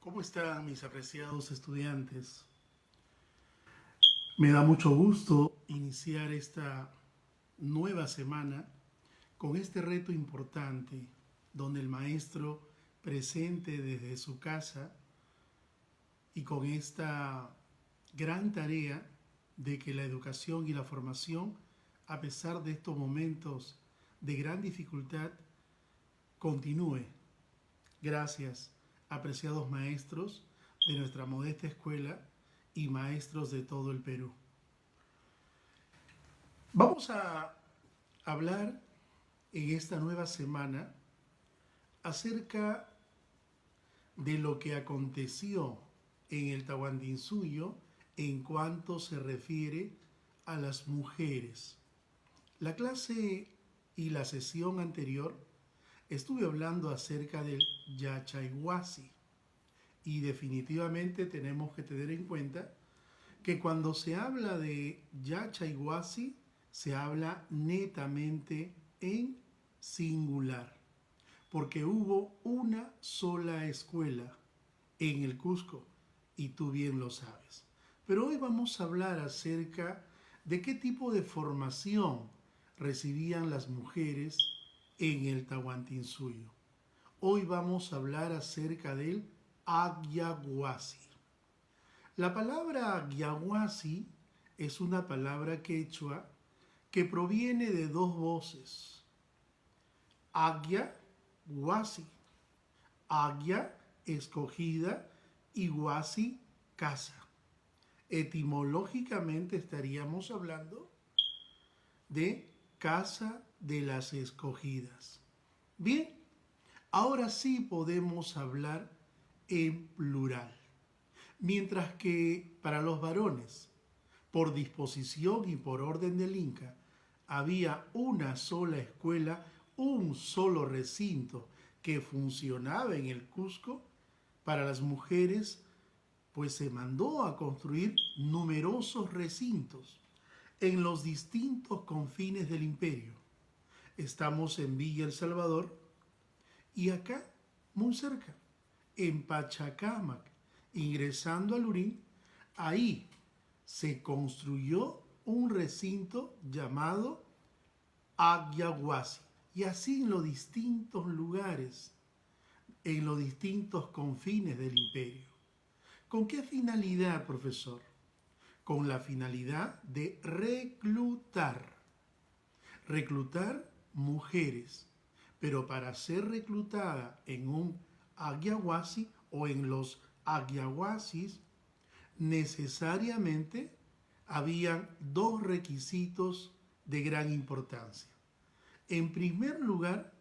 ¿Cómo están mis apreciados estudiantes? Me da mucho gusto iniciar esta nueva semana con este reto importante donde el maestro presente desde su casa y con esta gran tarea de que la educación y la formación, a pesar de estos momentos de gran dificultad, continúe. Gracias, apreciados maestros de nuestra modesta escuela y maestros de todo el Perú. Vamos a hablar en esta nueva semana acerca de lo que aconteció en el Tahuantinsuyo en cuanto se refiere a las mujeres. La clase y la sesión anterior estuve hablando acerca del Yachayhuasi y definitivamente tenemos que tener en cuenta que cuando se habla de Yachayhuasi se habla netamente en singular, porque hubo una sola escuela en el Cusco y tú bien lo sabes. Pero hoy vamos a hablar acerca de qué tipo de formación recibían las mujeres en el Tahuantinsuyo. Hoy vamos a hablar acerca del Agyaguasi. La palabra Agyaguasi es una palabra quechua que proviene de dos voces. Agya, Guasi. Agya, escogida, y Guasi, casa. Etimológicamente estaríamos hablando de casa de las escogidas. Bien, ahora sí podemos hablar en plural. Mientras que para los varones, por disposición y por orden del Inca, había una sola escuela, un solo recinto que funcionaba en el Cusco, para las mujeres, pues se mandó a construir numerosos recintos en los distintos confines del imperio. Estamos en Villa El Salvador y acá, muy cerca, en Pachacámac, ingresando a Lurín, ahí se construyó un recinto llamado Agyaguasi. Y así en los distintos lugares, en los distintos confines del imperio. ¿Con qué finalidad, profesor? Con la finalidad de reclutar. Reclutar mujeres. Pero para ser reclutada en un Agyaguasi o en los Agyaguasis, necesariamente habían dos requisitos de gran importancia. En primer lugar,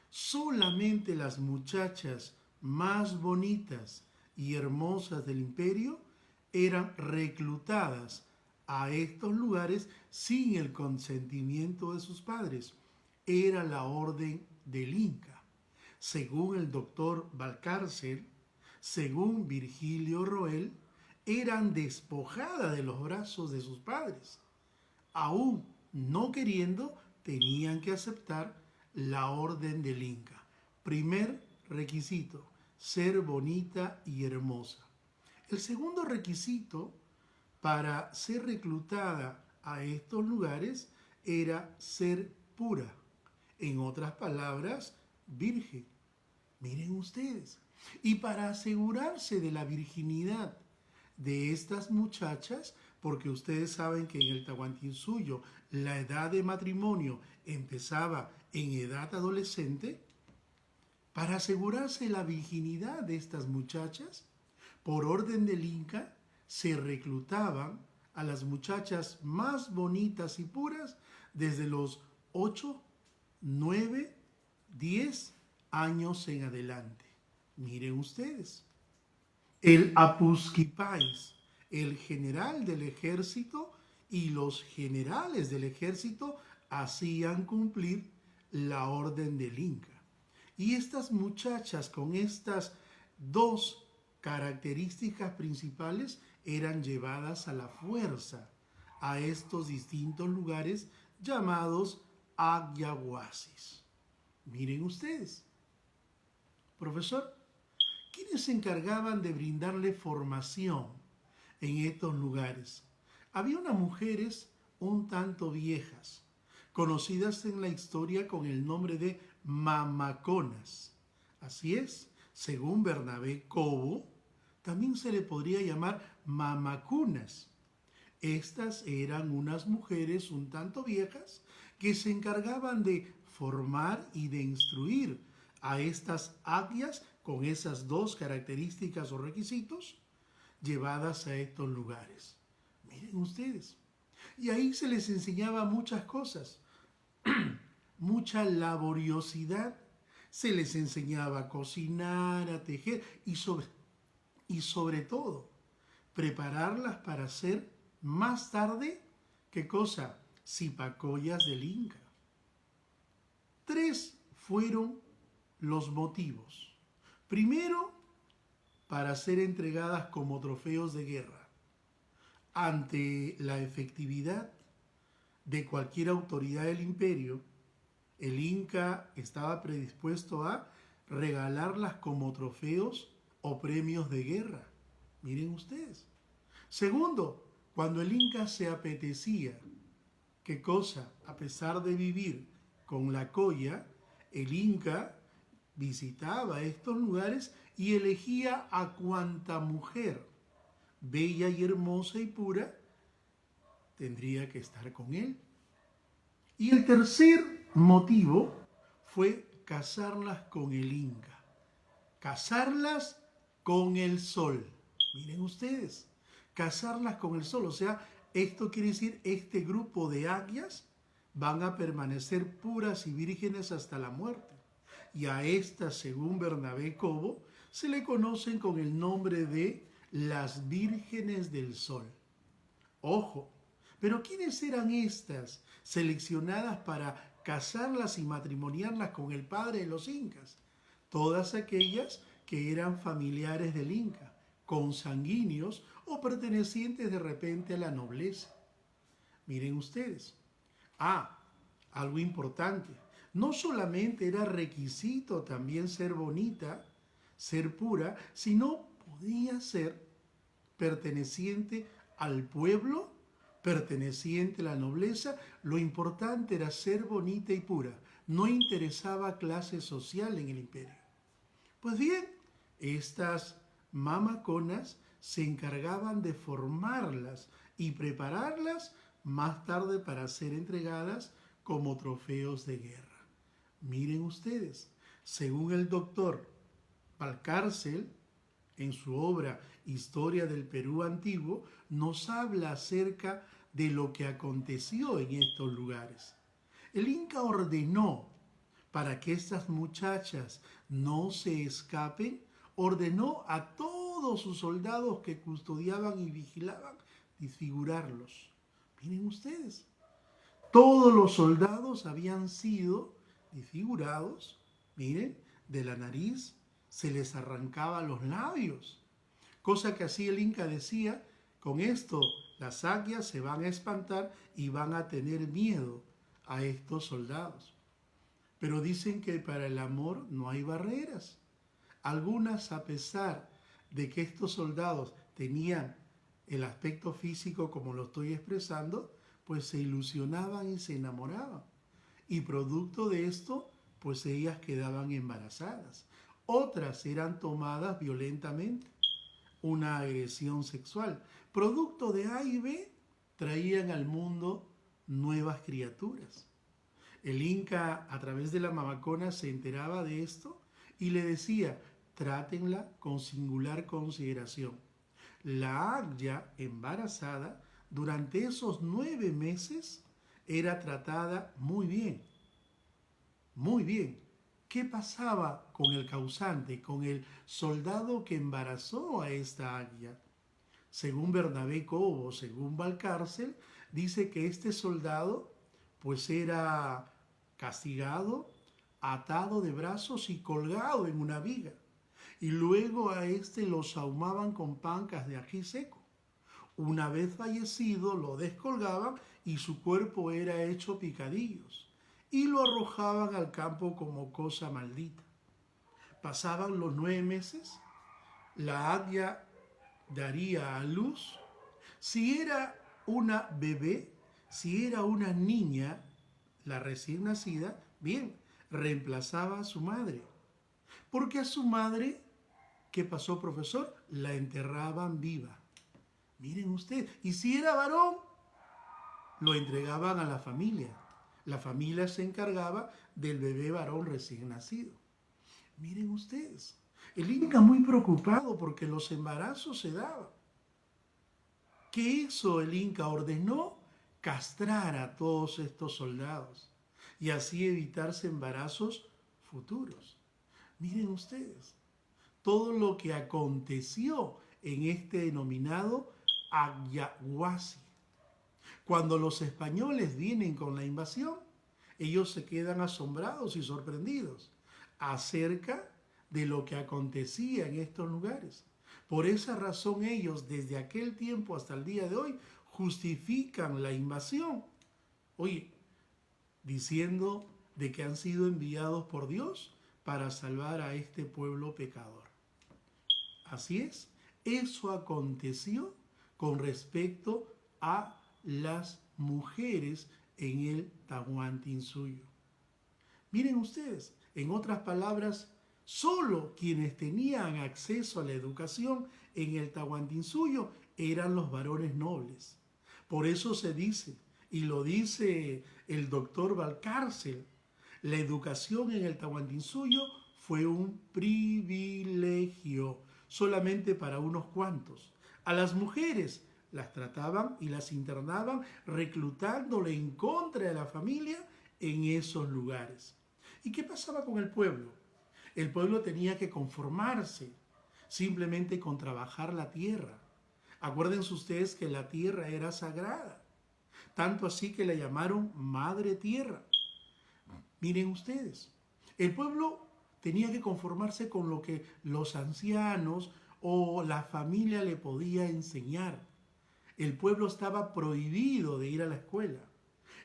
solamente las muchachas más bonitas y hermosas del imperio eran reclutadas a estos lugares sin el consentimiento de sus padres. Era la orden del Inca. Según el doctor Valcárcel, según Virgilio Roel, eran despojadas de los brazos de sus padres. Aún no queriendo, tenían que aceptar la orden del Inca. Primer requisito, ser bonita y hermosa. El segundo requisito para ser reclutada a estos lugares era ser pura. En otras palabras, virgen. Miren ustedes. Y para asegurarse de la virginidad de estas muchachas, porque ustedes saben que en el Tahuantinsuyo la edad de matrimonio empezaba en edad adolescente, para asegurarse la virginidad de estas muchachas, por orden del Inca, se reclutaban a las muchachas más bonitas y puras desde los 8, 9, 10 años en adelante. Miren ustedes. El Apusquipáis, el general del ejército y los generales del ejército hacían cumplir la orden del Inca. Y estas muchachas con estas dos características principales eran llevadas a la fuerza a estos distintos lugares llamados Agyaguasis. Miren ustedes, profesor, ¿quiénes se encargaban de brindarle formación en estos lugares? Había unas mujeres un tanto viejas, conocidas en la historia con el nombre de mamaconas. Así es, según Bernabé Cobo, también se le podría llamar mamacunas. Estas eran unas mujeres un tanto viejas que se encargaban de formar y de instruir a estas agias con esas dos características o requisitos llevadas a estos lugares. Miren ustedes. Y ahí se les enseñaba muchas cosas, mucha laboriosidad. Se les enseñaba a cocinar, a tejer y sobre todo prepararlas para ser más tarde, ¿qué cosa? Zipacoyas del Inca. Tres fueron los motivos. Primero, para ser entregadas como trofeos de guerra. Ante la efectividad de cualquier autoridad del imperio, el Inca estaba predispuesto a regalarlas como trofeos o premios de guerra. Miren ustedes. Segundo, cuando el Inca se apetecía, ¿qué cosa? A pesar de vivir con la colla, el Inca visitaba estos lugares y elegía a cuanta mujer, bella y hermosa y pura, tendría que estar con él. Y el tercer motivo fue casarlas con el Inca, casarlas con el sol. Miren ustedes, casarlas con el sol, o sea, esto quiere decir este grupo de agias van a permanecer puras y vírgenes hasta la muerte. Y a estas, según Bernabé Cobo, se le conocen con el nombre de las vírgenes del sol. Ojo, pero ¿quiénes eran estas seleccionadas para casarlas y matrimoniarlas con el padre de los incas? Todas aquellas que eran familiares del Inca, consanguíneos o pertenecientes de repente a la nobleza. Miren ustedes. Algo importante. No solamente era requisito también ser bonita, ser pura, sino podía ser perteneciente al pueblo, perteneciente a la nobleza. Lo importante era ser bonita y pura. No interesaba clase social en el imperio. Pues bien, estas mamaconas se encargaban de formarlas y prepararlas más tarde para ser entregadas como trofeos de guerra. Miren ustedes, según el doctor Valcárcel, en su obra Historia del Perú Antiguo, nos habla acerca de lo que aconteció en estos lugares. El Inca ordenó, para que estas muchachas no se escapen, ordenó a todos sus soldados que custodiaban y vigilaban desfigurarlos. Miren ustedes, todos los soldados habían sido desfigurados. Miren, de la nariz se les arrancaba los labios. Cosa que así el Inca decía, con esto las agias se van a espantar y van a tener miedo a estos soldados. Pero dicen que para el amor no hay barreras. Algunas, a pesar de que estos soldados tenían el aspecto físico como lo estoy expresando, pues se ilusionaban y se enamoraban. Y producto de esto, pues ellas quedaban embarazadas. Otras eran tomadas violentamente, una agresión sexual. Producto de A y B, traían al mundo nuevas criaturas. El Inca, a través de la mamacona, se enteraba de esto y le decía, trátenla con singular consideración. La agya embarazada, durante esos 9 meses, era tratada muy bien. Muy bien. ¿Qué pasaba con el causante, con el soldado que embarazó a esta agya? Según Bernabé Cobo, según Valcárcel, dice que este soldado pues era castigado, atado de brazos y colgado en una viga. Y luego a este lo sahumaban con pancas de ají seco. Una vez fallecido lo descolgaban y su cuerpo era hecho picadillos y lo arrojaban al campo como cosa maldita. Pasaban los 9 meses la Adia daría a luz. Si era una bebé, si era una niña, la recién nacida, bien, reemplazaba a su madre. Porque a su madre, ¿qué pasó, profesor? La enterraban viva. Miren ustedes, y si era varón, lo entregaban a la familia. La familia se encargaba del bebé varón recién nacido. Miren ustedes, el Inca muy preocupado porque los embarazos se daban. ¿Qué hizo el Inca? Ordenó castrar a todos estos soldados y así evitarse embarazos futuros. Miren ustedes, todo lo que aconteció en este denominado Ayahuasi. Cuando los españoles vienen con la invasión, ellos se quedan asombrados y sorprendidos acerca de lo que acontecía en estos lugares. Por esa razón ellos, desde aquel tiempo hasta el día de hoy, justifican la invasión. Oye, diciendo de que han sido enviados por Dios para salvar a este pueblo pecador. Así es, eso aconteció con respecto a las mujeres en el Tahuantinsuyo. Miren ustedes, en otras palabras, solo quienes tenían acceso a la educación en el Tahuantinsuyo eran los varones nobles. Por eso se dice, y lo dice el doctor Valcárcel, la educación en el Tahuantinsuyo fue un privilegio solamente para unos cuantos. A las mujeres las trataban y las internaban reclutándole en contra de la familia en esos lugares. ¿Y qué pasaba con el pueblo? El pueblo tenía que conformarse simplemente con trabajar la tierra. Acuérdense ustedes que la tierra era sagrada, tanto así que la llamaron Madre Tierra. Miren ustedes, el pueblo tenía que conformarse con lo que los ancianos o la familia le podía enseñar. El pueblo estaba prohibido de ir a la escuela.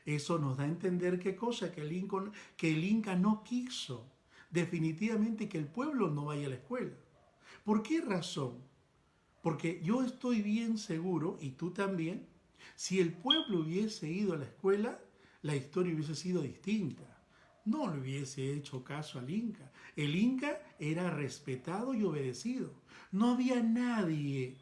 Eso nos da a entender qué cosa, que el Inca no quiso definitivamente que el pueblo no vaya a la escuela. ¿Por qué razón? Porque yo estoy bien seguro, y tú también, si el pueblo hubiese ido a la escuela, la historia hubiese sido distinta. No le hubiese hecho caso al Inca. El Inca era respetado y obedecido. No había nadie,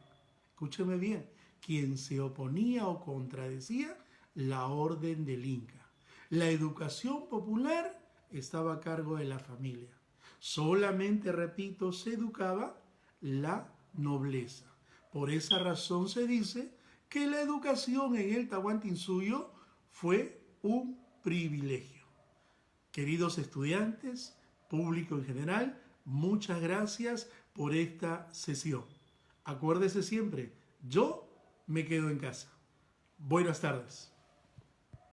escúcheme bien, quien se oponía o contradecía la orden del Inca. La educación popular estaba a cargo de la familia. Solamente, repito, se educaba la nobleza. Por esa razón se dice que la educación en el Tahuantinsuyo fue un privilegio. Queridos estudiantes, público en general, muchas gracias por esta sesión. Acuérdese siempre, yo me quedo en casa. Buenas tardes.